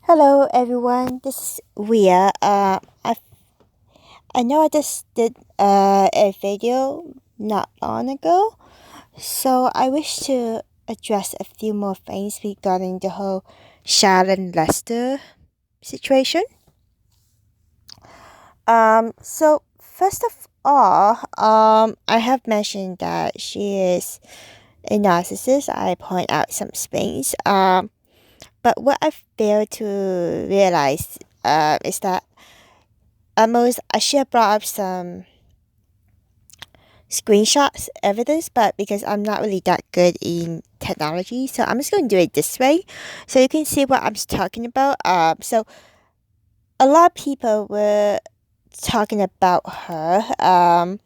Hello everyone, this is Ria. I know I just did a video not long ago, so I wish to address a few more things regarding the whole Shallon Lester situation. So first of all, I have mentioned that she is a narcissist. I point out some things. But what I failed to realize is that I should have brought up some screenshots evidence, but because I'm not really that good in technology, so I'm just going to do it this way so you can see what I'm talking about. So a lot of people were talking about her,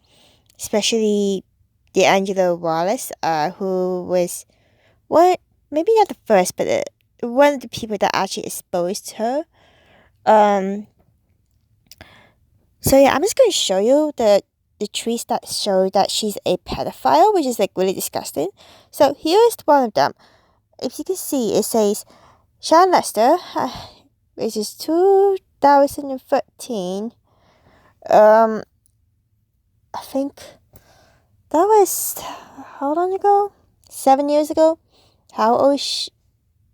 especially D'angelo Wallace, who was maybe not the first, but one of the people that actually exposed her. So yeah, I'm just going to show you the tweets that show that she's a pedophile, which is like really disgusting. So here's one of them. If you can see, it says Shallon Lester, which is 2013. I think that was how long ago? 7 years ago. How old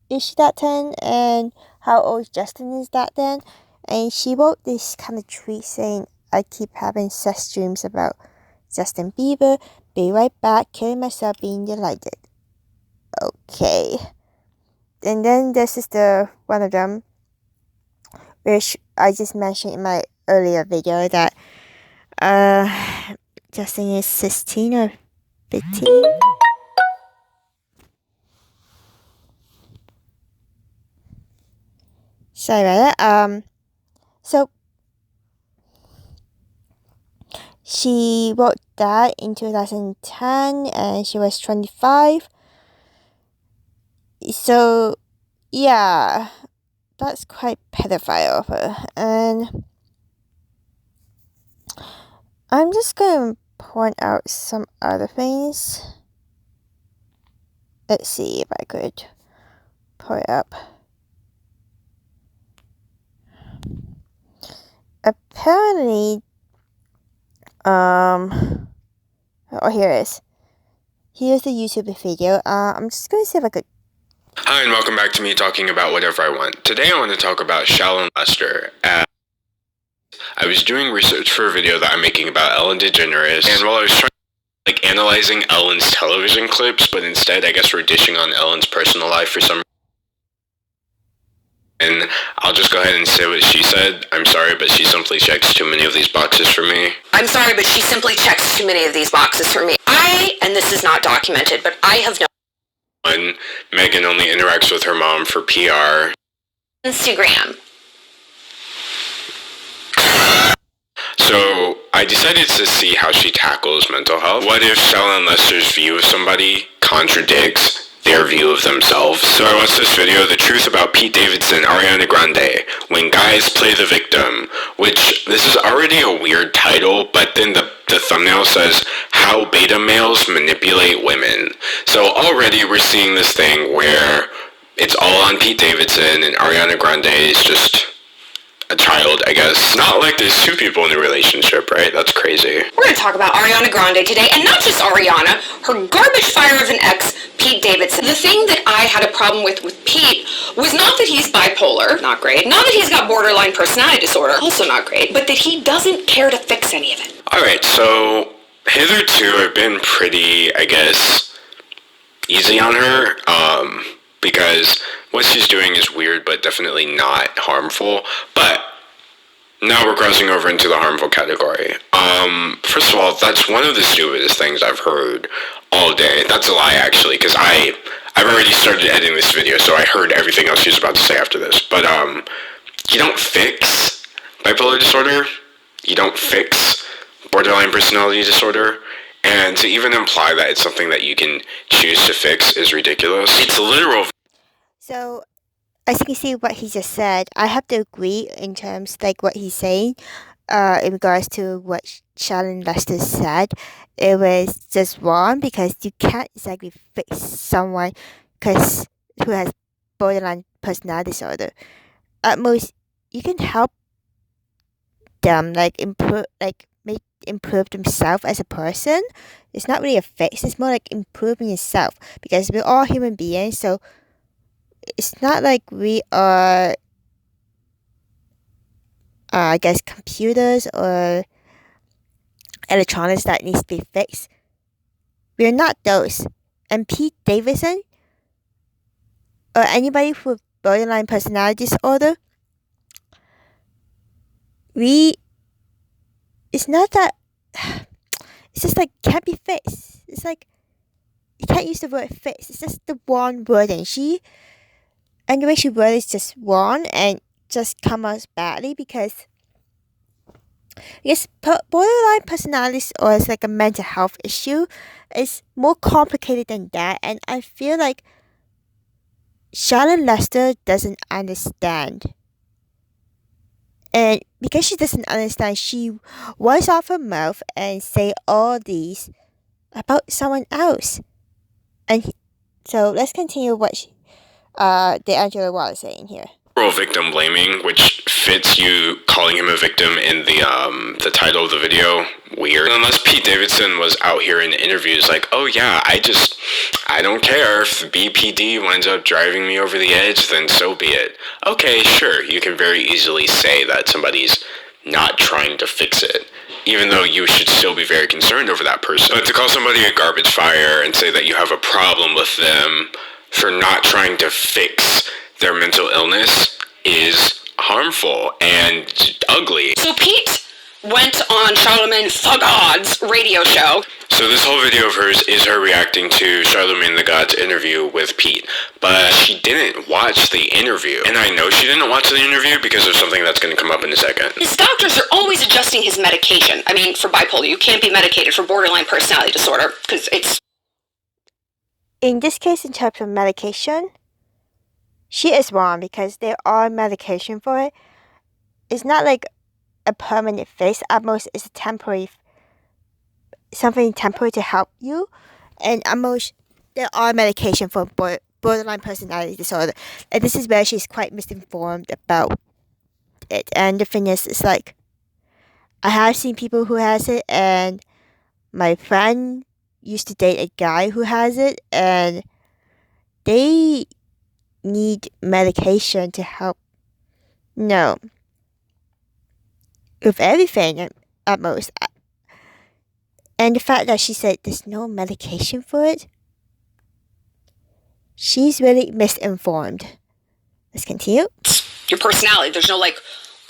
is she that then? And how old Justin is that then? And she wrote this kind of tweet saying, I keep having sex dreams about Justin Bieber. Be right back, killing myself, being delighted. Okay. And then this is one of them, which I just mentioned in my earlier video that Justin is 16 or 15. Sorry about that. So she wrote that in 2010 and she was 25. So yeah, that's quite pedophile of her. And I'm just going to point out some other things. Let's see if I could pull it up. Apparently, here it is. Here's the YouTube video. I'm just going to see if I could. Hi, and welcome back to me talking about whatever I want. Today I want to talk about Shallon Lester. I was doing research for a video that I'm making about Ellen DeGeneres, and while I was analyzing Ellen's television clips, but instead I guess we're dishing on Ellen's personal life for some reason. And I'll just go ahead and say what she said. I'm sorry, but she simply checks too many of these boxes for me. I'm sorry, but she simply checks too many of these boxes for me. And this is not documented, but I have no. Megan only interacts with her mom for PR. Instagram. So I decided to see how she tackles mental health. What if Shallon Lester's view of somebody contradicts their view of themselves? So I watched this video, The Truth About Pete Davidson, Ariana Grande, When Guys Play the Victim, which this is already a weird title, but then the thumbnail says, How Beta Males Manipulate Women. So already we're seeing this thing where it's all on Pete Davidson and Ariana Grande is just a child, I guess. Not like there's two people in a relationship, right? That's crazy. We're going to talk about Ariana Grande today, and not just Ariana, her garbage fire of an ex, Pete Davidson. The thing that I had a problem with Pete was not that he's bipolar, not great, not that he's got borderline personality disorder, also not great, but that he doesn't care to fix any of it. Alright, so hitherto I've been pretty, I guess, easy on her, because what she's doing is weird, but definitely not harmful. But now we're crossing over into the harmful category. First of all, that's one of the stupidest things I've heard all day. That's a lie, actually, because I've already started editing this video, so I heard everything else she was about to say after this. But you don't fix bipolar disorder. You don't fix borderline personality disorder. And to even imply that it's something that you can choose to fix is ridiculous. It's literal. So, as you can see what he just said, I have to agree in terms like what he's saying, in regards to what Shallon Lester said. It was just wrong because you can't exactly fix someone who has borderline personality disorder. at most you can help them improve themselves as a person. It's not really a fix, it's more like improving yourself, because we're all human beings, so it's not like we are I guess computers or electronics that needs to be fixed. We're not those. And Pete Davidson or anybody with borderline personality disorder, it's not that, it's just like can't be fixed. It's like you can't use the word fixed. It's just the one word, and the way she worded is just wrong and just come out badly, because borderline personality or it's like a mental health issue. It's more complicated than that, and I feel like Shallon Lester doesn't understand. And because she doesn't understand, she was off her mouth and say all these about someone else. And so let's continue what D'angelo Wallace saying here. Victim blaming, which fits you calling him a victim in the title of the video, weird. Unless Pete Davidson was out here in interviews like, oh yeah, I don't care if the BPD winds up driving me over the edge, then so be it. Okay, sure, you can very easily say that somebody's not trying to fix it, even though you should still be very concerned over that person. But to call somebody a garbage fire and say that you have a problem with them for not trying to fix their mental illness is harmful and ugly. So Pete went on Charlemagne the God's radio show. So this whole video of hers is her reacting to Charlemagne the God's interview with Pete. But she didn't watch the interview. And I know she didn't watch the interview because of something that's going to come up in a second. His doctors are always adjusting his medication. I mean, for bipolar, you can't be medicated for borderline personality disorder because it's... In this case, in terms of medication, she is wrong, because there are medication for it. It's not like a permanent fix. At most, it's a something temporary to help you. And at most, there are medication for borderline personality disorder. And this is where she's quite misinformed about it. And the thing is, it's like, I have seen people who has it, and my friend used to date a guy who has it, and they need medication to help, with everything at most. And the fact that she said there's no medication for it, she's really misinformed. Let's continue. Your personality, there's no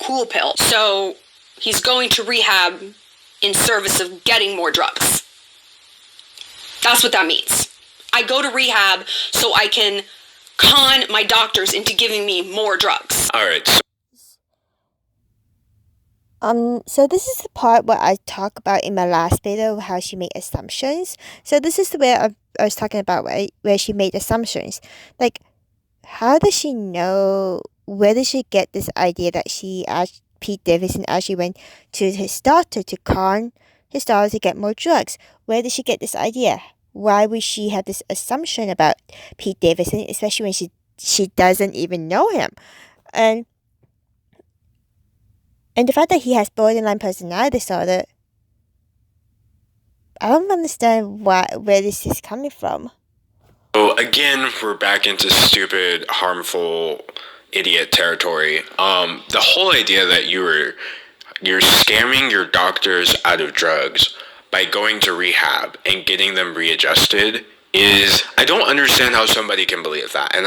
cool pill. So he's going to rehab in service of getting more drugs. That's what that means. I go to rehab so I can con my doctors into giving me more drugs. All right. So this is the part where I talk about in my last video how she made assumptions. So this is the way I was talking about where she made assumptions. Like, how does she know? Where did she get this idea that Pete Davidson actually went to his doctor to con his daughter to get more drugs? Where did she get this idea? Why would she have this assumption about Pete Davidson, especially when she doesn't even know him? And the fact that he has borderline personality disorder, I don't understand where this is coming from. So again, we're back into stupid, harmful, idiot territory. The whole idea that you're scamming your doctors out of drugs by going to rehab and getting them readjusted is, I don't understand how somebody can believe that. And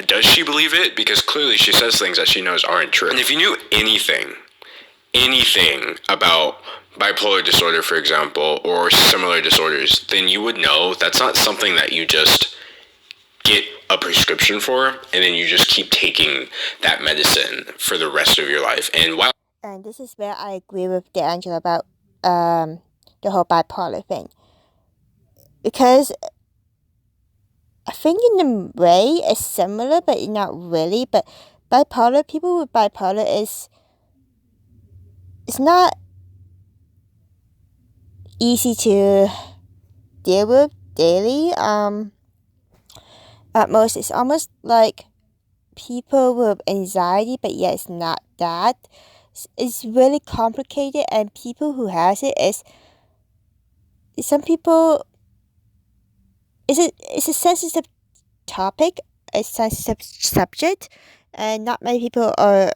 does she believe it? Because clearly she says things that she knows aren't true. And if you knew anything about bipolar disorder, for example, or similar disorders, then you would know that's not something that you just get a prescription for and then you just keep taking that medicine for the rest of your life. And this is where I agree with D'Angelo about the whole bipolar thing, because I think in a way it's similar, but not really. But people with bipolar it's not easy to deal with daily. At most, it's almost like people with anxiety, but yet it's not that. It's really complicated, and people who has it is some people. It's a sensitive topic, a sensitive subject, and not many people are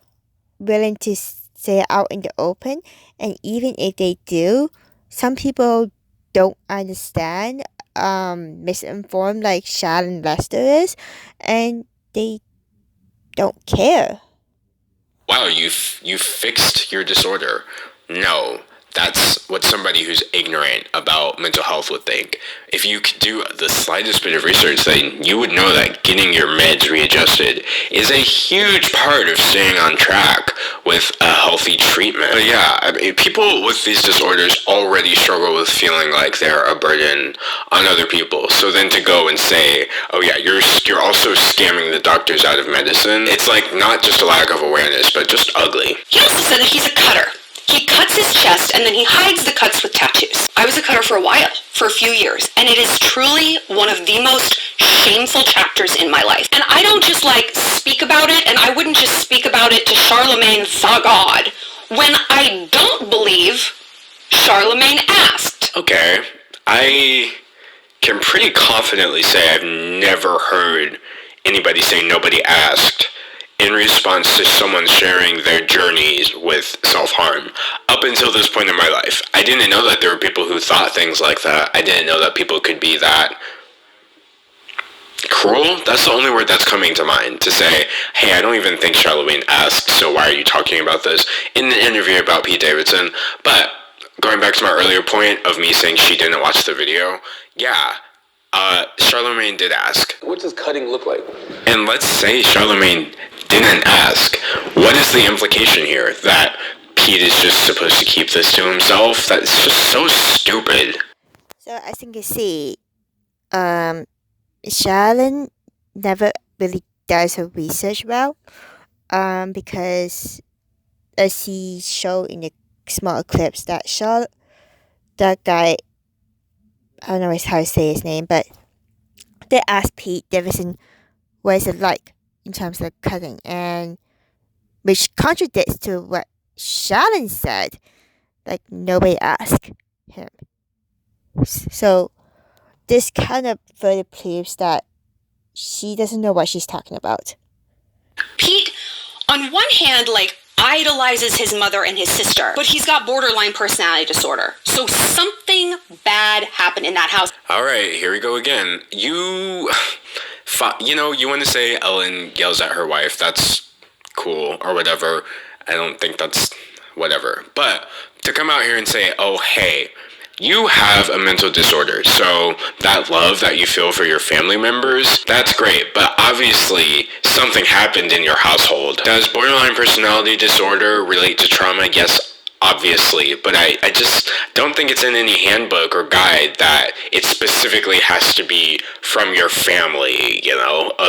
willing to say it out in the open. And even if they do, some people don't understand, misinformed like Shallon Lester is, and they don't care. Wow, you fixed your disorder. No, that's what somebody who's ignorant about mental health would think. If you could do the slightest bit of research, then you would know that getting your meds readjusted is a huge part of staying on track with a healthy treatment. But yeah, I mean, people with these disorders already struggle with feeling like they're a burden on other people. So then to go and say, oh yeah, you're also scamming the doctors out of medicine, it's like not just a lack of awareness, but just ugly. He also said that he's a cutter. He cuts his chest and then he hides the cuts with tattoos. I was a cutter for a while, for a few years, and it is truly one of the most shameful chapters in my life. And I don't just speak about it, and I wouldn't just speak about it to Charlemagne the God when I don't believe Charlemagne asked. Okay, I can pretty confidently say I've never heard anybody say nobody asked in response to someone sharing their journeys with self-harm. Up until this point in my life, I didn't know that there were people who thought things like that. I didn't know that people could be that cruel. That's the only word that's coming to mind, to say, hey, I don't even think Charlemagne asked, so why are you talking about this in an interview about Pete Davidson? But going back to my earlier point of me saying she didn't watch the video, yeah, Charlemagne did ask. What does cutting look like? And let's say Charlemagne didn't ask. What is the implication here? That Pete is just supposed to keep this to himself? That's just so stupid. So as you can see, Shallon never really does her research well, because as he showed in the small clips that that guy, I don't know how to say his name, but they asked Pete Davidson what is it like in terms of cutting, and which contradicts to what Shallon said, like nobody asked him. So this kind of further proves that she doesn't know what she's talking about. Pete, on one hand, idolizes his mother and his sister, but he's got borderline personality disorder. So something bad happened in that house. All right, here we go again. You want to say Ellen yells at her wife. That's cool or whatever. I don't think that's whatever. But to come out here and say, oh, hey, you have a mental disorder, so that love that you feel for your family members, that's great, but obviously something happened in your household. Does borderline personality disorder relate to trauma? Yes, obviously, but I just don't think it's in any handbook or guide that it specifically has to be from your family,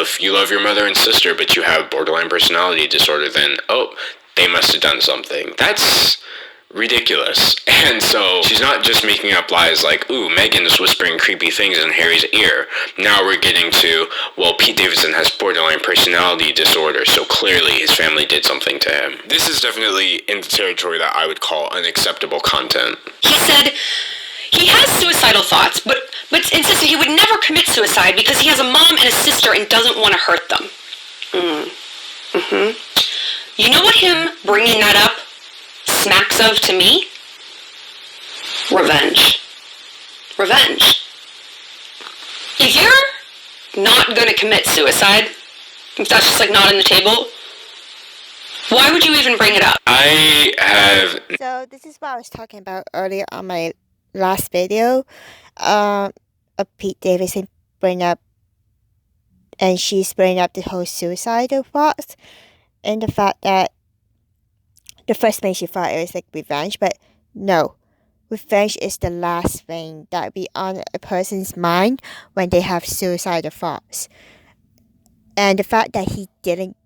If you love your mother and sister, but you have borderline personality disorder, then, oh, they must have done something. That's ridiculous. And so she's not just making up lies like, ooh, Megan's whispering creepy things in Harry's ear. Now we're getting to, well, Pete Davidson has borderline personality disorder, so clearly his family did something to him. This is definitely in the territory that I would call unacceptable content. He said he has suicidal thoughts, but insisted he would never commit suicide because he has a mom and a sister and doesn't want to hurt them. You know what him bringing that up smacks of to me? Revenge. Revenge. If you're not going to commit suicide, if that's just not on the table, why would you even bring it up? So this is what I was talking about earlier on my last video, of Pete Davidson bringing up, and she's bringing up the whole suicidal thoughts, and the fact that the first thing she thought it was revenge, but no. Revenge is the last thing that would be on a person's mind when they have suicidal thoughts. And the fact that he didn't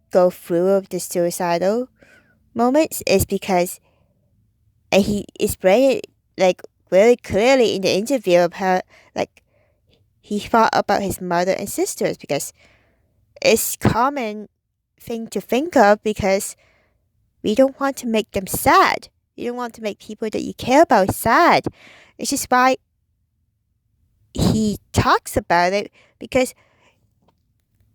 go through with the suicidal moments is because, and he explained it really clearly in the interview of her, he thought about his mother and sisters, because it's common thing to think of because we don't want to make them sad. You don't want to make people that you care about sad. It's just why he talks about it, because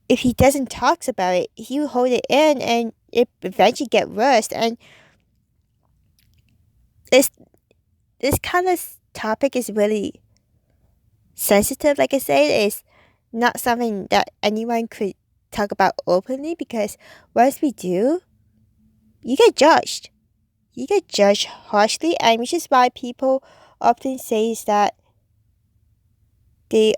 if he doesn't talk about it, he'll hold it in and it eventually get worse. And this kind of topic is really sensitive. Like I said, it's not something that anyone could talk about openly, because once we do, you get judged. You get judged harshly, and which is why people often say that they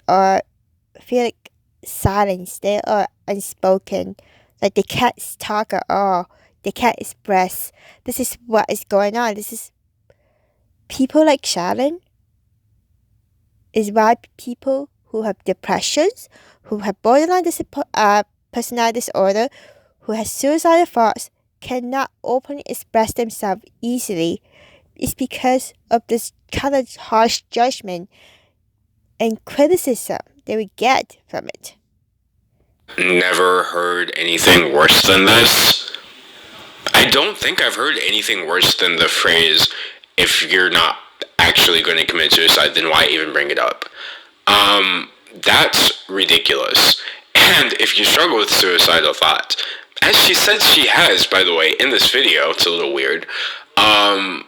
feel like silenced, they are unspoken, like they can't talk at all, they can't express. This is what is going on. This is people like Shallon is why people who have depressions, who have borderline personality disorder, who have suicidal thoughts, cannot openly express themselves easily. It's because of this kind of harsh judgment and criticism they would get from it. Never heard anything worse than this. I don't think I've heard anything worse than the phrase, if you're not actually going to commit suicide, then why even bring it up? That's ridiculous. And if you struggle with suicidal thoughts, as she said she has, by the way, in this video, it's a little weird, and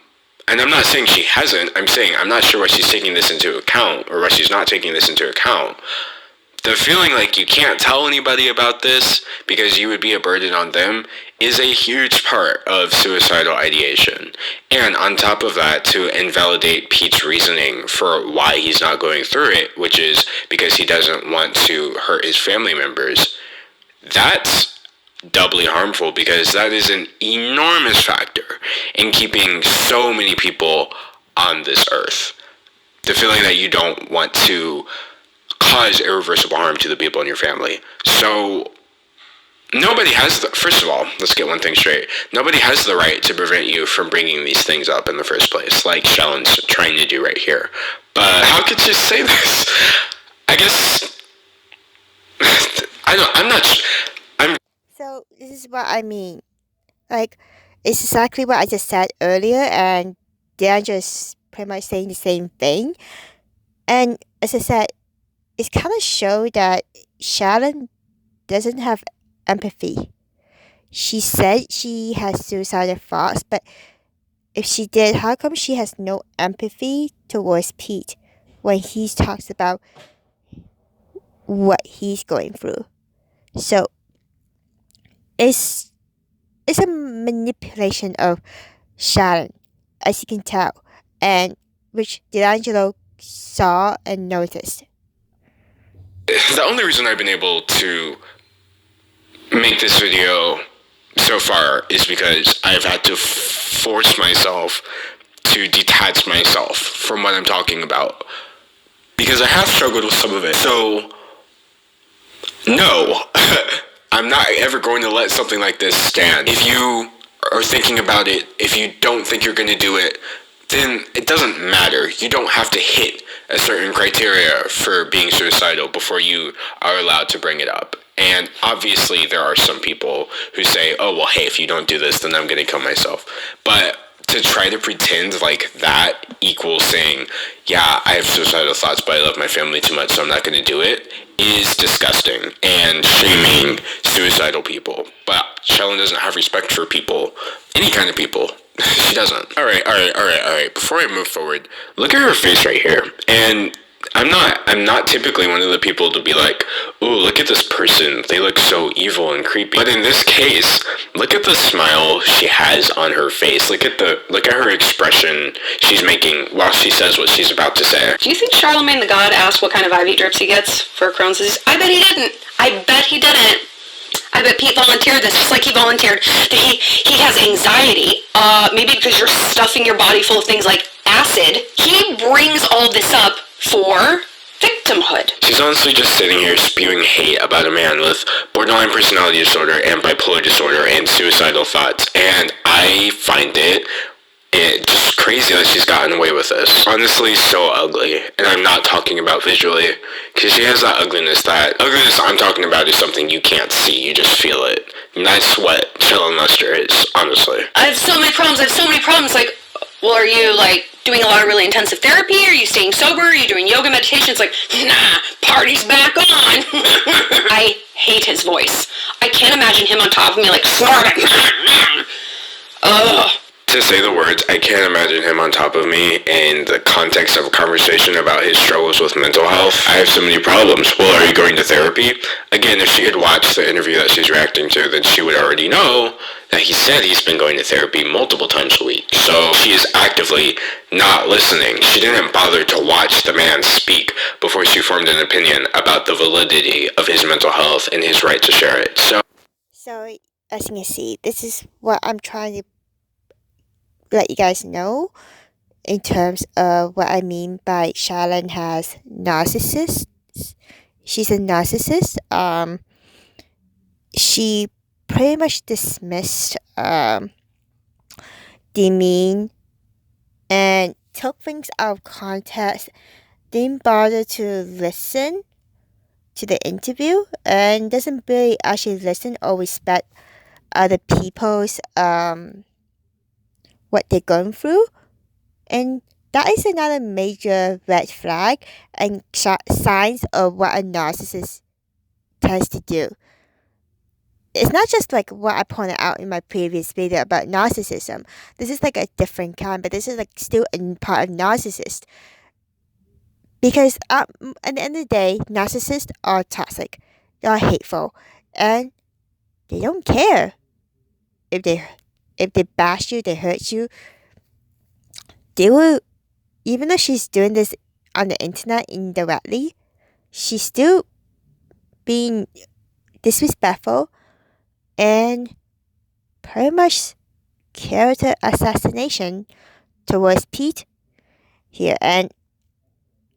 I'm not saying she hasn't, I'm saying I'm not sure why she's taking this into account, or why she's not taking this into account. The feeling like you can't tell anybody about this because you would be a burden on them is a huge part of suicidal ideation. And on top of that, to invalidate Pete's reasoning for why he's not going through it, which is because he doesn't want to hurt his family members, that's doubly harmful, because that is an enormous factor in keeping so many people on this earth. The feeling that you don't want to cause irreversible harm to the people in your family. So nobody has first of all, let's get one thing straight. Nobody has the right to prevent you from bringing these things up in the first place, like Shallon's trying to do right here. But how could you say this? I guess So this is what I mean. Like, it's exactly what I just said earlier, and they're just pretty much saying the same thing. And as I said, it's kind of show that Shallon doesn't have empathy. She said she has suicidal thoughts, but if she did, how come she has no empathy towards Pete when he talks about what he's going through? So it's a manipulation of Shallon, as you can tell, and which D'angelo saw and noticed. The only reason I've been able to make this video so far is because I've had to force myself to detach myself from what I'm talking about, because I have struggled with some of it. So, no, I'm not ever going to let something like this stand. If you are thinking about it, if you don't think you're going to do it, then it doesn't matter. You don't have to hit a certain criteria for being suicidal before you are allowed to bring it up. And obviously there are some people who say, oh, well, hey, if you don't do this, then I'm going to kill myself. But to try to pretend like that equals saying, yeah, I have suicidal thoughts, but I love my family too much, so I'm not going to do it, is disgusting and shaming suicidal people. But Shallon doesn't have respect for people, any kind of people. She doesn't. All right. Before I move forward, look at her face right here. And I'm not typically one of the people to be like, ooh, look at this person. They look so evil and creepy. But in this case, look at the smile she has on her face. Look at her expression she's making while she says what she's about to say. Do you think Charlemagne the God asked what kind of IV drips he gets for Crohn's disease? I bet he didn't. I bet Pete volunteered this, just like he volunteered that he has anxiety, maybe because you're stuffing your body full of things like acid. He brings all this up for victimhood. She's honestly just sitting here spewing hate about a man with borderline personality disorder and bipolar disorder and suicidal thoughts, and I find it It's just crazy that she's gotten away with this. Honestly, so ugly. And I'm not talking about visually, because she has that ugliness. That ugliness I'm talking about is something you can't see, you just feel it. And that's what Shallon Lester is, honestly. I have so many problems. Like, well, are you, like, doing a lot of really intensive therapy? Are you staying sober? Are you doing yoga meditations? Like, nah, party's back on. I hate his voice. I can't imagine him on top of me, like, snorting. Ugh. To say the words, I can't imagine him on top of me in the context of a conversation about his struggles with mental health. I have so many problems. Well, are you going to therapy? Again, if she had watched the interview that she's reacting to, then she would already know that he said he's been going to therapy multiple times a week. So she is actively not listening. She didn't bother to watch the man speak before she formed an opinion about the validity of his mental health and his right to share it. So as you can see, this is what I'm trying to let you guys know in terms of what I mean by Shallon has narcissists. She's a narcissist. She pretty much dismissed, demeaned, and took things out of context. Didn't bother to listen to the interview, and doesn't really actually listen or respect other people's what they're going through. And that is another major red flag and signs of what a narcissist tends to do. It's not just like what I pointed out in my previous video about narcissism. This is like a different kind, but this is like still a part of narcissist. Because at the end of the day, narcissists are toxic, they are hateful, and they don't care if they bash you, they hurt you. They will, even though she's doing this on the internet indirectly, she's still being disrespectful and pretty much character assassination towards Pete here. And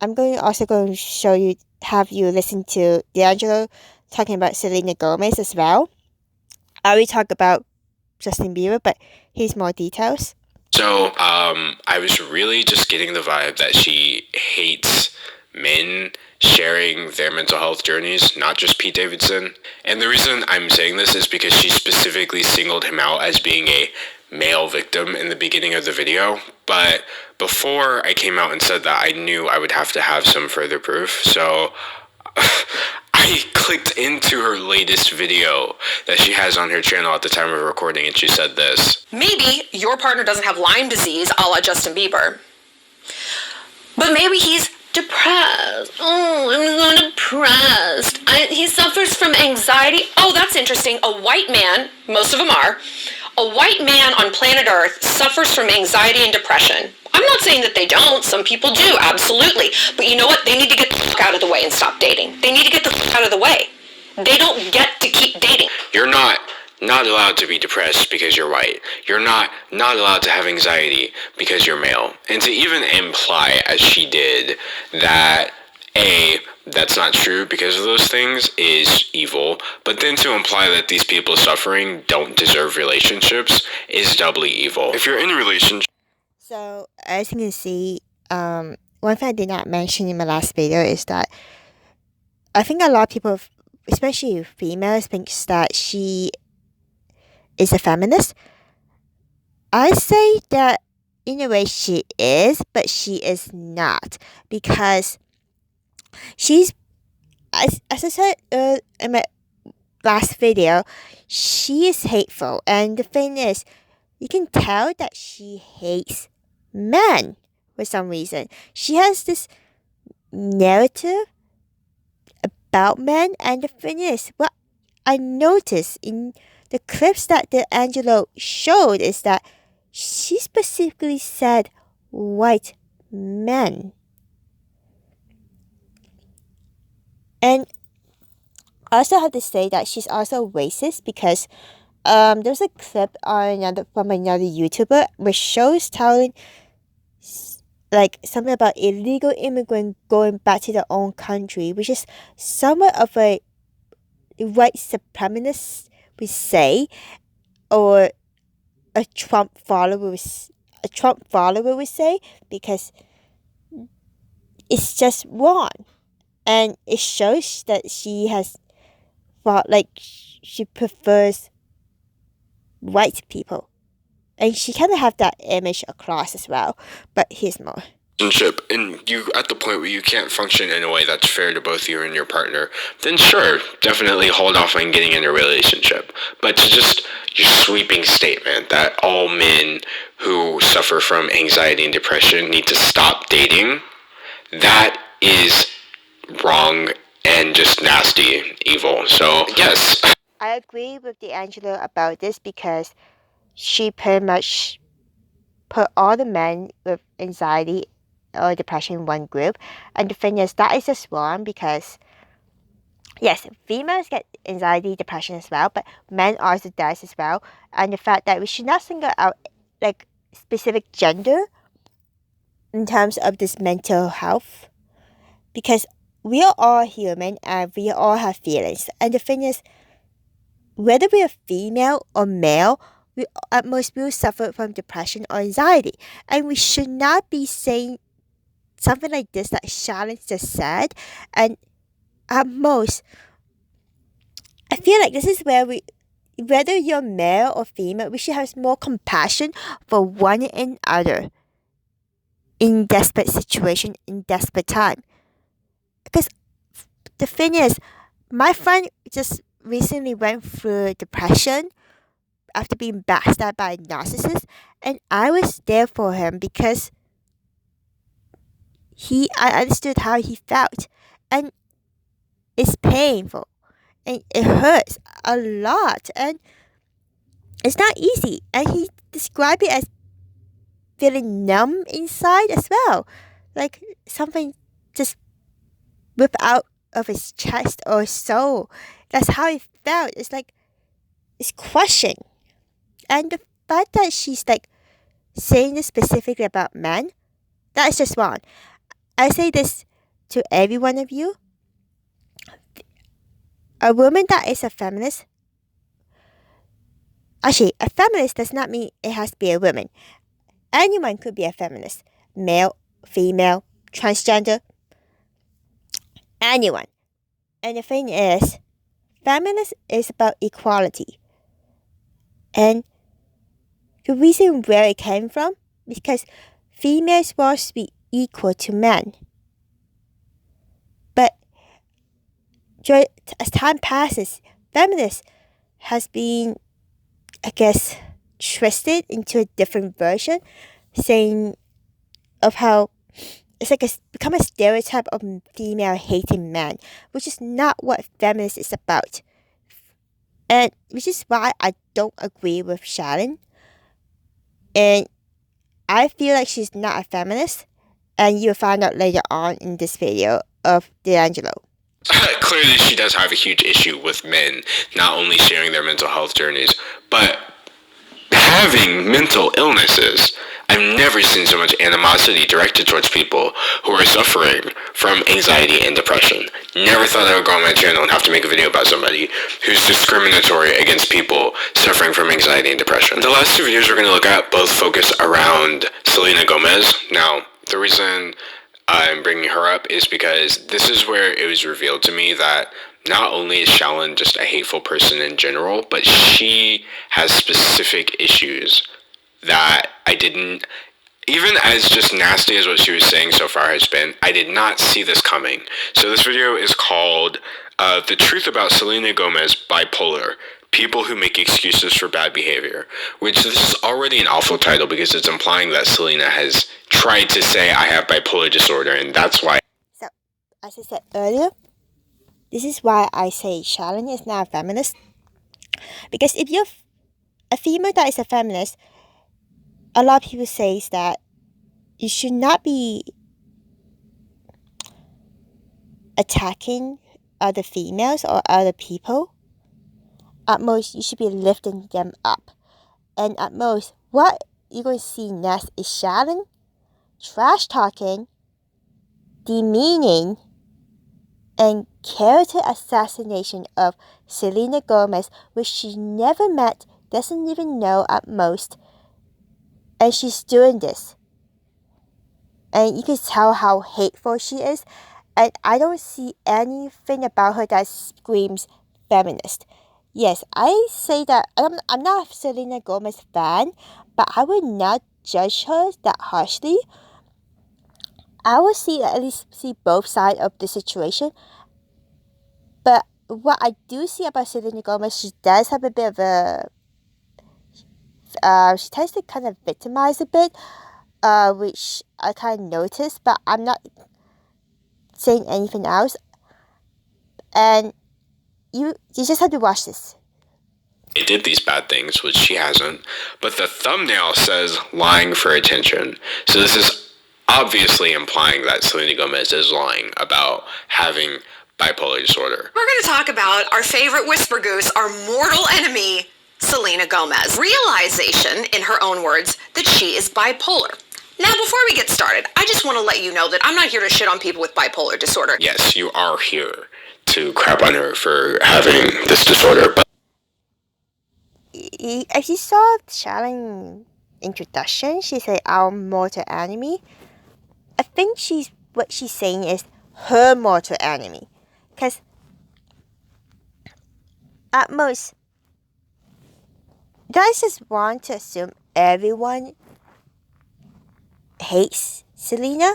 I'm also going to show you, have you listen to D'Angelo talking about Selena Gomez as well. I already talked about Justin Bieber, but here's more details. So, I was really just getting the vibe that she hates men sharing their mental health journeys, not just Pete Davidson. And the reason I'm saying this is because she specifically singled him out as being a male victim in the beginning of the video. But before I came out and said that, I knew I would have to have some further proof. So I clicked into her latest video that she has on her channel at the time of recording, and she said this. Maybe your partner doesn't have Lyme disease a la Justin Bieber. But maybe he's depressed. Oh, I'm so depressed. He suffers from anxiety. Oh, that's interesting. A white man, most of them are, a white man on planet Earth suffers from anxiety and depression. I'm not saying that they don't. Some people do, absolutely. But you know what? They need to get the fuck out of the way and stop dating. They need to get the fuck out of the way. They don't get to keep dating. You're not allowed to be depressed because you're white. You're not allowed to have anxiety because you're male. And to even imply, as she did, that that's not true because of those things is evil. But then to imply that these people suffering don't deserve relationships is doubly evil. If you're in a relationship... So, as you can see, one thing I did not mention in my last video is that I think a lot of people, especially females, think that she is a feminist. I say that in a way she is, but she is not, because she's, as I said in my last video, she is hateful. And the thing is, you can tell that she hates men for some reason. She has this narrative about men, and the thing is, what I noticed in the clips that D'Angelo showed is that she specifically said white men. And I also have to say that she's also racist, because there's a clip on from another YouTuber which shows telling like something about illegal immigrant going back to their own country, which is somewhat of a white supremacist we say, or a Trump follower a Trump follower would say, because it's just wrong. And it shows that she has thought like she prefers white people. And she kind of have that image across as well. But here's more. And you at the point where you can't function in a way that's fair to both you and your partner, then sure, definitely hold off on getting in a relationship. But to just your sweeping statement that all men who suffer from anxiety and depression need to stop dating, that is wrong and just nasty, evil. So yes. I agree with D'angelo about this, because she pretty much put all the men with anxiety or depression in one group. And the thing is, that is just wrong, because yes, females get anxiety, depression as well, but men also does as well. And the fact that we should not single out like specific gender in terms of this mental health, because we are all human and we all have feelings. And the thing is, whether we are female or male, we at most will suffer from depression or anxiety. And we should not be saying something like this that Shallon just said. And at most, I feel like this is where whether you're male or female, we should have more compassion for one another in desperate situation, in desperate time. Because the thing is, my friend just recently went through depression after being backstabbed by a narcissist, and I was there for him because I understood how he felt, and it's painful, and it hurts a lot, and it's not easy. And he described it as feeling numb inside as well, like something just ripped out of his chest or soul. That's how it felt. It's like it's crushing. And the fact that she's like saying this specifically about men, that is just wrong. I say this to every one of you. A woman that is a feminist, actually, a feminist does not mean it has to be a woman. Anyone could be a feminist. Male, female, transgender, anyone. And the thing is, feminist is about equality. And the reason where it came from is because females supposed to be equal to men. But as time passes, feminist has been, I guess, twisted into a different version, saying of how it's like become a stereotype of female hating men, which is not what feminist is about. And which is why I don't agree with Shallon. And I feel like she's not a feminist, and you'll find out later on in this video of D'angelo. Clearly, she does have a huge issue with men not only sharing their mental health journeys, but having mental illnesses. I've never seen so much animosity directed towards people who are suffering from anxiety and depression. Never thought I would go on my channel and have to make a video about somebody who's discriminatory against people suffering from anxiety and depression. The last two videos we're going to look at both focus around Selena Gomez. Now, the reason I'm bringing her up is because this is where it was revealed to me that not only is Shallon just a hateful person in general, but she has specific issues that I didn't, even as just nasty as what she was saying so far has been, I did not see this coming. So this video is called The Truth About Selena Gomez Bipolar, People Who Make Excuses for Bad Behavior, which this is already an awful title because it's implying that Selena has tried to say I have bipolar disorder, and that's why. So, as I said earlier, this is why I say Shallon is not a feminist. Because if you're a female that is a feminist, a lot of people say that you should not be attacking other females or other people. At most, you should be lifting them up. And at most, what you're going to see next is Shallon trash talking, demeaning, and character assassination of Selena Gomez, which she never met, doesn't even know at most, And she's doing this. And you can tell how hateful she is. And I don't see anything about her that screams feminist. Yes, I say that I'm not a Selena Gomez fan, but I would not judge her that harshly. I will at least see both sides of the situation. But what I do see about Selena Gomez, she does have a bit of a... she tends to kind of victimize a bit, which I kind of noticed, but I'm not saying anything else. And you just have to watch this. It did these bad things, which she hasn't, but the thumbnail says lying for attention. So this is obviously implying that Selena Gomez is lying about having bipolar disorder. We're going to talk about our favorite whisper goose, our mortal enemy, Selena Gomez. Realization, in her own words, that she is bipolar. Now, before we get started, I just want to let you know that I'm not here to shit on people with bipolar disorder. Yes, you are here to crap on her for having this disorder, but As you saw Shallon introduction, she said our mortal enemy. I think what she's saying is her mortal enemy. Because at most, don't I just want to assume everyone hates Selena?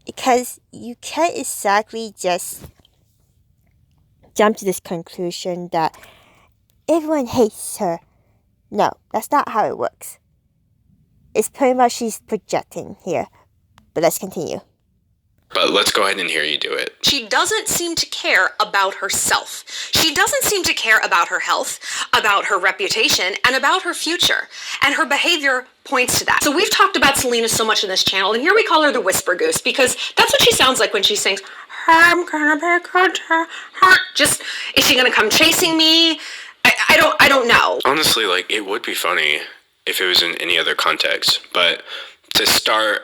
Because you can't exactly just jump to this conclusion that everyone hates her. No, that's not how it works. It's pretty much she's projecting here. But let's continue. But let's go ahead and hear you do it. She doesn't seem to care about herself. She doesn't seem to care about her health, about her reputation, and about her future. And her behavior points to that. So we've talked about Selena so much in this channel, and here we call her the Whisper Goose, because that's what she sounds like when she sings, I'm gonna be good to her. Just, is she gonna come chasing me? I don't know. Honestly, like, it would be funny if it was in any other context, but to start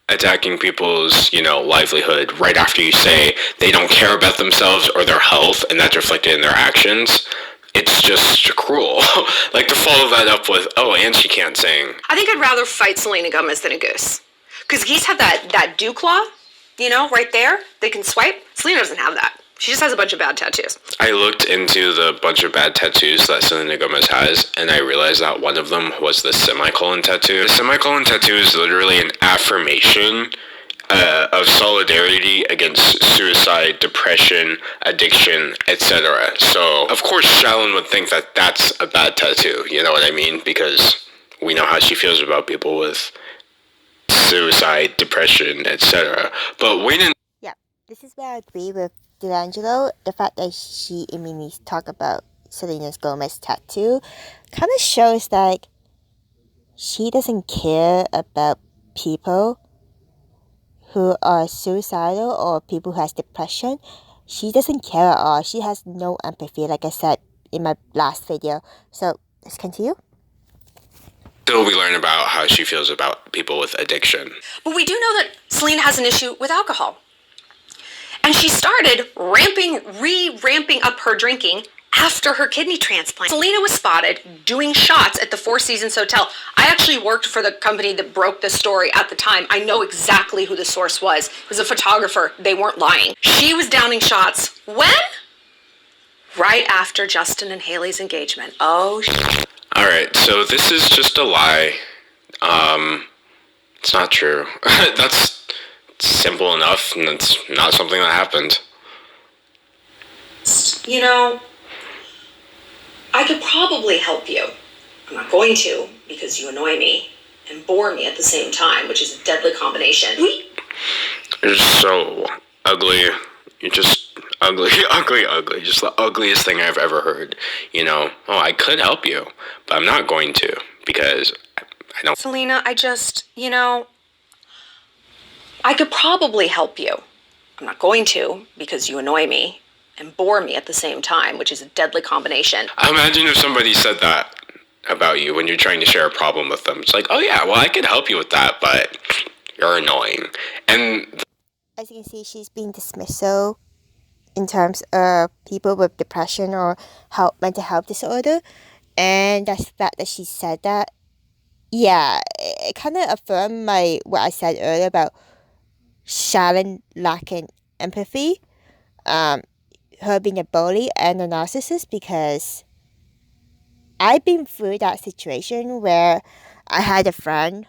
attacking people's, livelihood right after you say they don't care about themselves or their health, and that's reflected in their actions, it's just cruel. Like, to follow that up with, oh, and she can't sing. I think I'd rather fight Selena Gomez than a goose. Because geese have that dew claw, right there. They can swipe. Selena doesn't have that. She just has a bunch of bad tattoos. I looked into the bunch of bad tattoos that Selena Gomez has, and I realized that one of them was the semicolon tattoo. The semicolon tattoo is literally an affirmation of solidarity against suicide, depression, addiction, etc. So, of course, Shallon would think that that's a bad tattoo, you know what I mean? Because we know how she feels about people with suicide, depression, etc. But wait and... Yeah, this is where I agree with D'angelo. The fact that she immediately talked about Selena Gomez's tattoo kind of shows that she doesn't care about people who are suicidal or people who has depression. She doesn't care at all. She has no empathy, like I said in my last video. So let's continue. So we learn about how she feels about people with addiction. But we do know that Selena has an issue with alcohol. And she started ramping up her drinking after her kidney transplant. Selena was spotted doing shots at the Four Seasons Hotel. I actually worked for the company that broke this story at the time. I know exactly who the source was. It was a photographer. They weren't lying. She was downing shots when? Right after Justin and Haley's engagement. Oh, Alright, so this is just a lie. It's not true. That's simple enough, and it's not something that happened. I could probably help you. I'm not going to, because you annoy me and bore me at the same time, which is a deadly combination. You're so ugly. You're just ugly, ugly. Just the ugliest thing I've ever heard. Oh, I could help you, but I'm not going to, because I don't... Selena, I could probably help you. I'm not going to, because you annoy me and bore me at the same time, which is a deadly combination. Imagine if somebody said that about you when you're trying to share a problem with them. It's like, oh yeah, well, I could help you with that, but you're annoying. And as you can see, she's being dismissal in terms of people with depression or mental health disorder. And that's the fact that she said that yeah, it kind of affirmed what I said earlier about Shallon lacking empathy, um, her being a bully and a narcissist, because I've been through that situation where I had a friend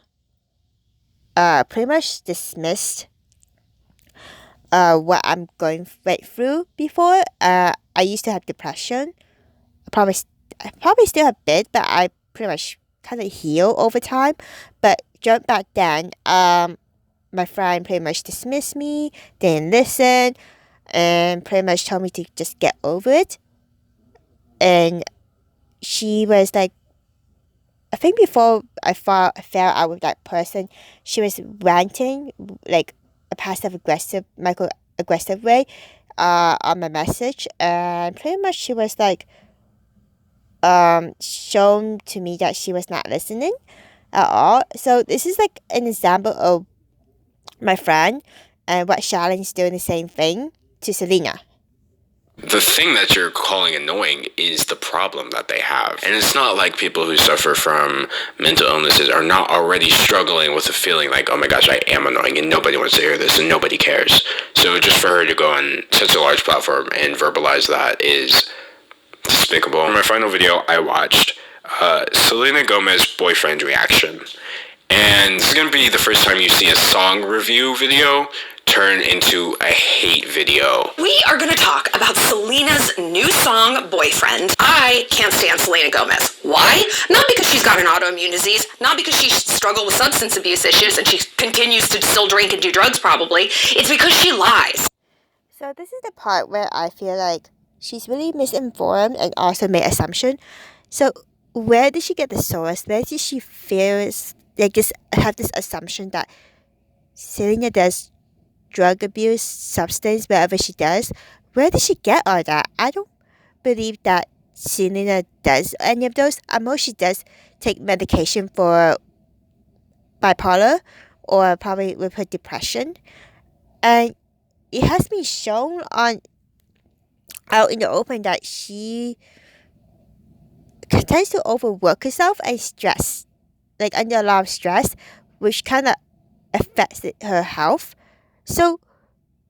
pretty much dismissed what I'm going right through before. I used to have depression. I probably still have a bit, but I pretty much kind of heal over time. But back then, my friend pretty much dismissed me, didn't listen, and pretty much told me to just get over it. And she was like, I think before I fell out with that person, she was ranting like a passive aggressive, micro aggressive way, on my message, and pretty much she was like, shown to me that she was not listening at all. So this is like an example of my friend and what Shallon's doing the same thing to Selena. The thing that you're calling annoying is the problem that they have. And it's not like people who suffer from mental illnesses are not already struggling with a feeling like, oh my gosh, I am annoying and nobody wants to hear this and nobody cares. So just for her to go on such a large platform and verbalize that is despicable. In my final video, I watched Selena Gomez's boyfriend reaction. And this is going to be the first time you see a song review video turn into a hate video. We are going to talk about Selena's new song, Boyfriend. I can't stand Selena Gomez. Why? Not because she's got an autoimmune disease, not because she struggled with substance abuse issues and she continues to still drink and do drugs probably. It's because she lies. So this is the part where I feel like she's really misinformed and also made assumption. So where did she get the source? Where did she feel like have this assumption that Selena does drug abuse, substance, whatever she does? Where did she get all that? I don't believe that Selena does any of those. At most, she does take medication for bipolar or probably with her depression. And it has been shown out in the open that she tends to overwork herself and stress, like under a lot of stress, which kind of affects her health. So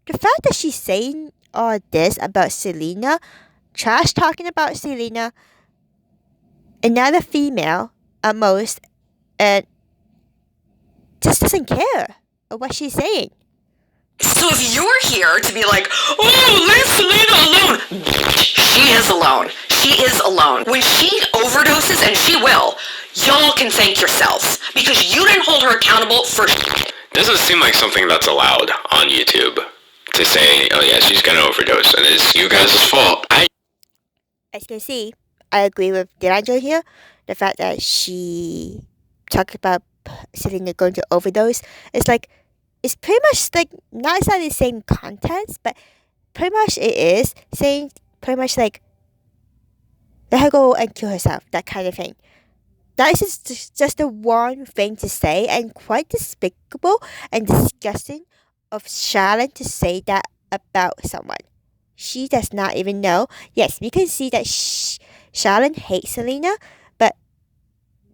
the fact that she's saying all this about Selena, trash talking about Selena, another female at most, and just doesn't care of what she's saying. So if you're here to be like, oh, leave Selena alone, she is alone. She is alone. When she overdoses, and she will, y'all can thank yourselves because you didn't hold her accountable for Doesn't seem like something that's allowed on YouTube to say, oh yeah, she's gonna overdose and it's you guys' fault. As you can see, I agree with D'angelo here. The fact that she talked about Selena going to overdose, it's like, it's pretty much like not exactly the same contents, but pretty much it is saying pretty much like, let her go and kill herself, that kind of thing. That is just the one thing to say, and quite despicable and disgusting of Shallon to say that about someone. She does not even know. Yes, we can see that Shallon hates Selena, but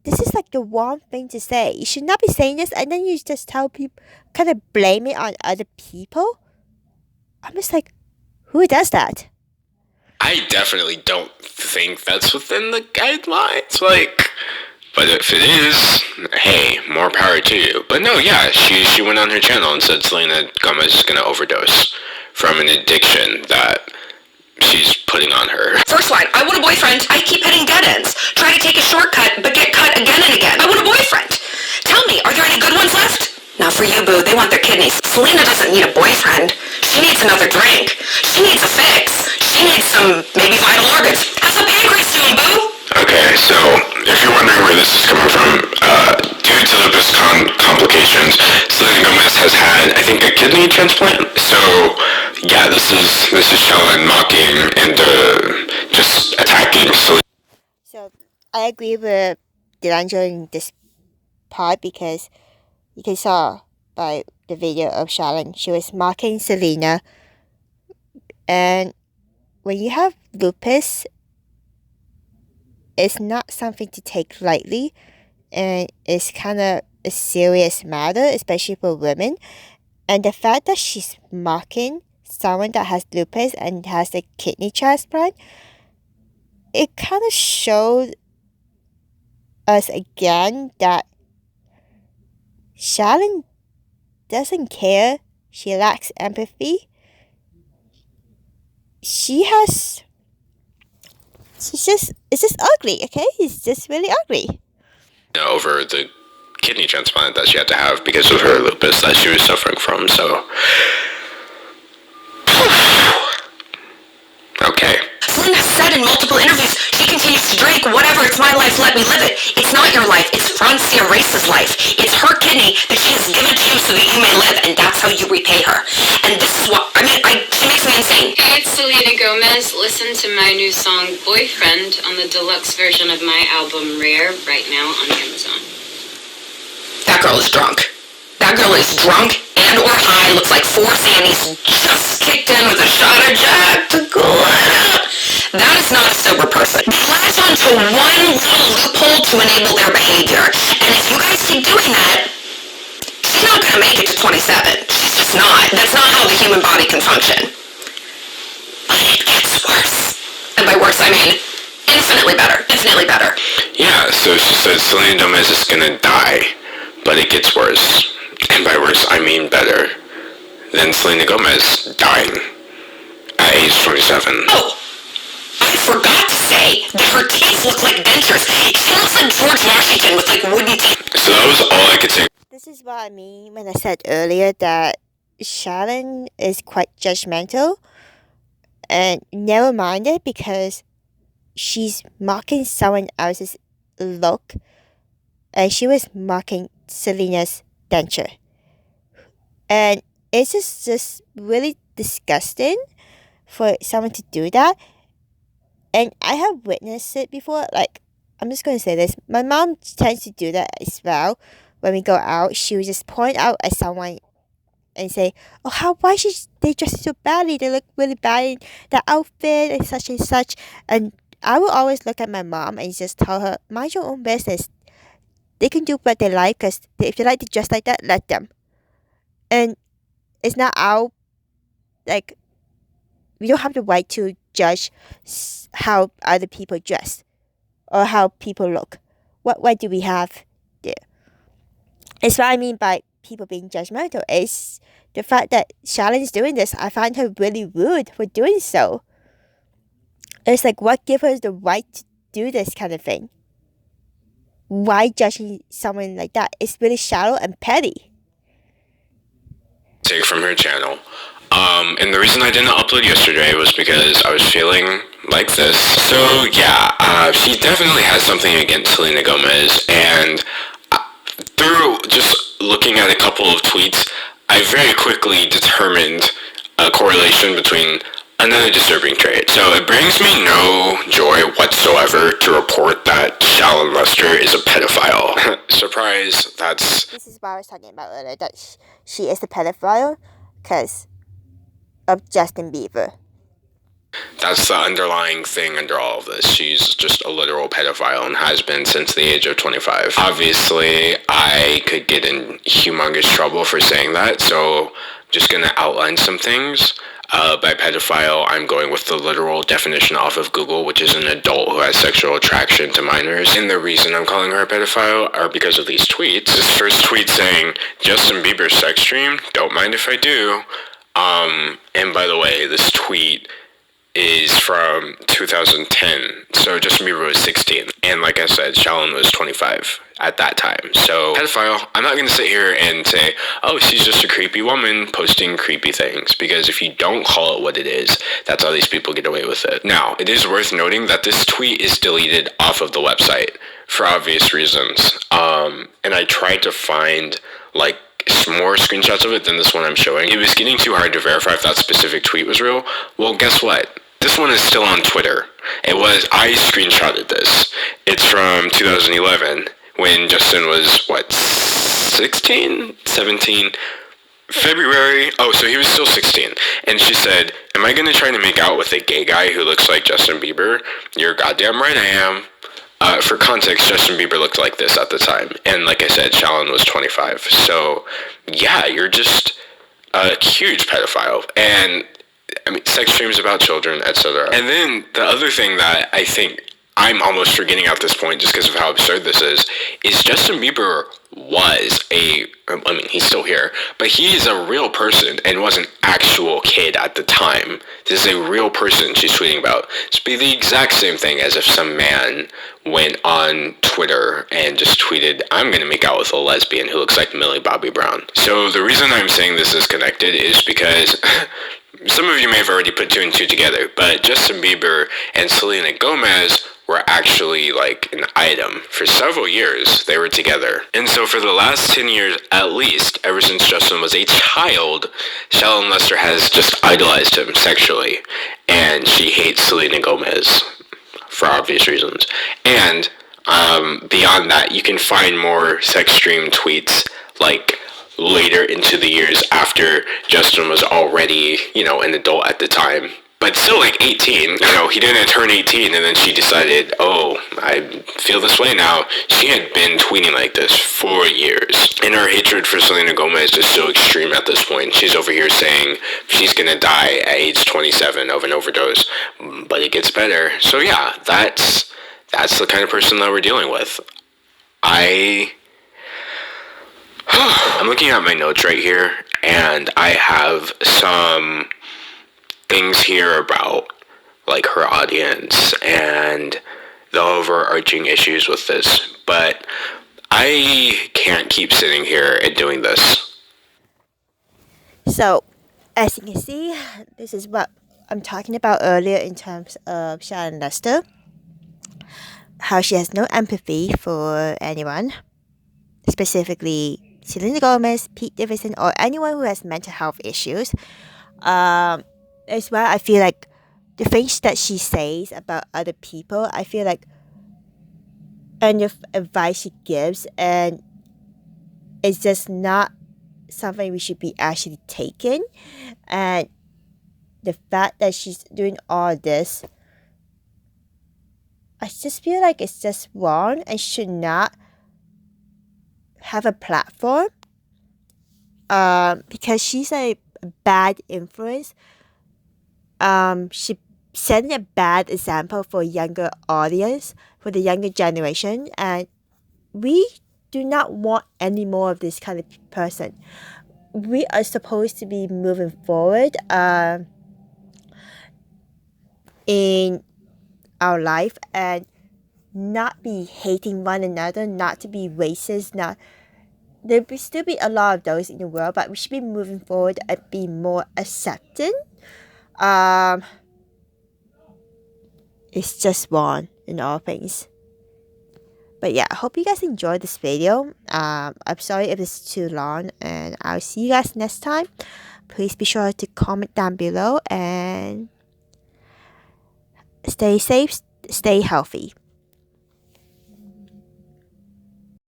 this is like the one thing to say. You should not be saying this, and then you just tell people, kind of blame it on other people. I'm just like, who does that? I definitely don't think that's within the guidelines. Like, but if it is, hey, more power to you. But no, yeah, she went on her channel and said Selena Gomez is gonna overdose from an addiction that she's putting on her. First line, I want a boyfriend. I keep hitting dead ends. Try to take a shortcut, but get cut again and again. I want a boyfriend. Tell me, are there any good ones left? Not for you, boo. They want their kidneys. Selena doesn't need a boyfriend. She needs another drink. She needs a fix. She needs some, maybe vital organs. Have some pancreas soon, boo. Okay, so if you're wondering where this is coming from, due to lupus complications, Selena Gomez has had, I think, a kidney transplant. So yeah, this is Shallon mocking and just attacking Selena. So I agree with D'angelo in this part, because you can saw by the video of Shallon, she was mocking Selena. And when you have lupus, it's not something to take lightly. and it's kind of a serious matter, especially for women. And the fact that she's mocking someone that has lupus and has a kidney transplant, it kind of showed us again that Shallon doesn't care. She lacks empathy. It's just ugly, okay? It's just really ugly. Over the kidney transplant that she had to have because of her lupus that she was suffering from, so... Okay. Selena said in multiple interviews, she continues to drink, whatever, it's my life, let me live it. It's not your life, it's Francia Race's life. It's her kidney that she has given to you so that you may live, and that's how you repay her. And this is what, she makes me insane. Hey, it's Selena Gomez. Listen to my new song, Boyfriend, on the deluxe version of my album, Rare, right now on Amazon. That girl is drunk. That girl is drunk and or high, looks like 4 Sandies just kicked in with a shot of Jack to cool it up. That is not a sober person. They latch onto one little loophole to enable their behavior. And if you guys keep doing that, she's not going to make it to 27. She's just not. That's not how the human body can function. But it gets worse. And by worse, I mean infinitely better. Infinitely better. Yeah, so she said Selena Gomez is gonna die, but it gets worse. And by worse, I mean better than Selena Gomez dying at age 27. Oh, I forgot to say that her teeth look like dentures. She looks like George Washington with like wooden teeth. So that was all I could say. This is what I mean when I said earlier that Shallon is quite judgmental and narrow-minded because she's mocking someone else's look, and she was mocking Selena's denture. And it's just really disgusting for someone to do that. And I have witnessed it before. Like, I'm just going to say this. My mom tends to do that as well. When we go out, she would just point out at someone and say, oh, why should they dress so badly? They look really bad in that outfit and such and such. And I will always look at my mom and just tell her, mind your own business. They can do what they like, because if they like to dress like that, let them. And it's not we don't have the right to judge how other people dress or how people look. What right do we have there? It's what I mean by people being judgmental. Is the fact that Shallon is doing this, I find her really rude for doing so. It's like, what gives her the right to do this kind of thing? Why judging someone like that? It's really shallow and petty. Take from her channel. And the reason I didn't upload yesterday was because I was feeling like this. So yeah, she definitely has something against Selena Gomez, and through just looking at a couple of tweets, I very quickly determined a correlation between another disturbing trait. So it brings me no joy whatsoever to report that Shallon Lester is a pedophile. Surprise, This is what I was talking about earlier, that she is a pedophile because of Justin Bieber. That's the underlying thing under all of this. She's just a literal pedophile and has been since the age of 25. Obviously, I could get in humongous trouble for saying that, so I'm just going to outline some things. By pedophile, I'm going with the literal definition off of Google, which is an adult who has sexual attraction to minors. And the reason I'm calling her a pedophile are because of these tweets. This first tweet saying, Justin Bieber's sex dream, don't mind if I do. And by the way, this tweet is from 2010, so Justin Bieber was 16, and like I said, Shallon was 25 at that time. So, pedophile, I'm not going to sit here and say, oh, she's just a creepy woman posting creepy things, because if you don't call it what it is, that's how these people get away with it. Now, it is worth noting that this tweet is deleted off of the website, for obvious reasons, and I tried to find, like, more screenshots of it than this one I'm showing. It was getting too hard to verify if that specific tweet was real. Well, guess what? This one is still on Twitter. I screenshotted this. It's from 2011, when Justin was, 16? 17? February? Oh, so he was still 16. And she said, am I going to try to make out with a gay guy who looks like Justin Bieber? You're goddamn right I am. For context, Justin Bieber looked like this at the time, and like I said, Shallon was 25. So, yeah, you're just a huge pedophile, and I mean, sex dreams about children, etc. And then the other thing that I think I'm almost forgetting at this point, just because of how absurd this is Justin Bieber was I mean, he's still here, but he is a real person and was an actual kid at the time. This is a real person she's tweeting about. It's be the exact same thing as if some man went on Twitter and just tweeted, "I'm gonna make out with a lesbian who looks like Millie Bobby Brown." So the reason I'm saying this is connected is because some of you may have already put two and two together, but Justin Bieber and Selena Gomez were actually like an item. For several years, they were together. And so for the last 10 years, at least, ever since Justin was a child, Shallon Lester has just idolized him sexually. And she hates Selena Gomez for obvious reasons. And beyond that, you can find more sex dream tweets like later into the years after Justin was already, an adult at the time. But still like 18, he didn't turn 18 and then she decided, oh, I feel this way now. She had been tweeting like this for years. And her hatred for Selena Gomez is so extreme at this point. She's over here saying she's gonna die at age 27 of an overdose. But it gets better. So yeah, that's the kind of person that we're dealing with. I'm looking at my notes right here, and I have some things here about like her audience and the overarching issues with this, but I can't keep sitting here and doing this. So, as you can see, this is what I'm talking about earlier in terms of Shallon Lester. How she has no empathy for anyone, specifically Selena Gomez, Pete Davidson, or anyone who has mental health issues. As well, I feel like the things that she says about other people, I feel like any advice she gives, and it's just not something we should be actually taking. And the fact that she's doing all this, I just feel like it's just wrong and should not have a platform. Because she's a bad influence. She setting a bad example for a younger audience, for the younger generation, and we do not want any more of this kind of person. We are supposed to be moving forward in our life and not be hating one another, not to be racist, there will still be a lot of those in the world, but we should be moving forward and be more accepting. It's just wrong in all things. But yeah, I hope you guys enjoyed this video. I'm sorry if it's too long, and I'll see you guys next time. Please be sure to comment down below and stay safe, stay healthy.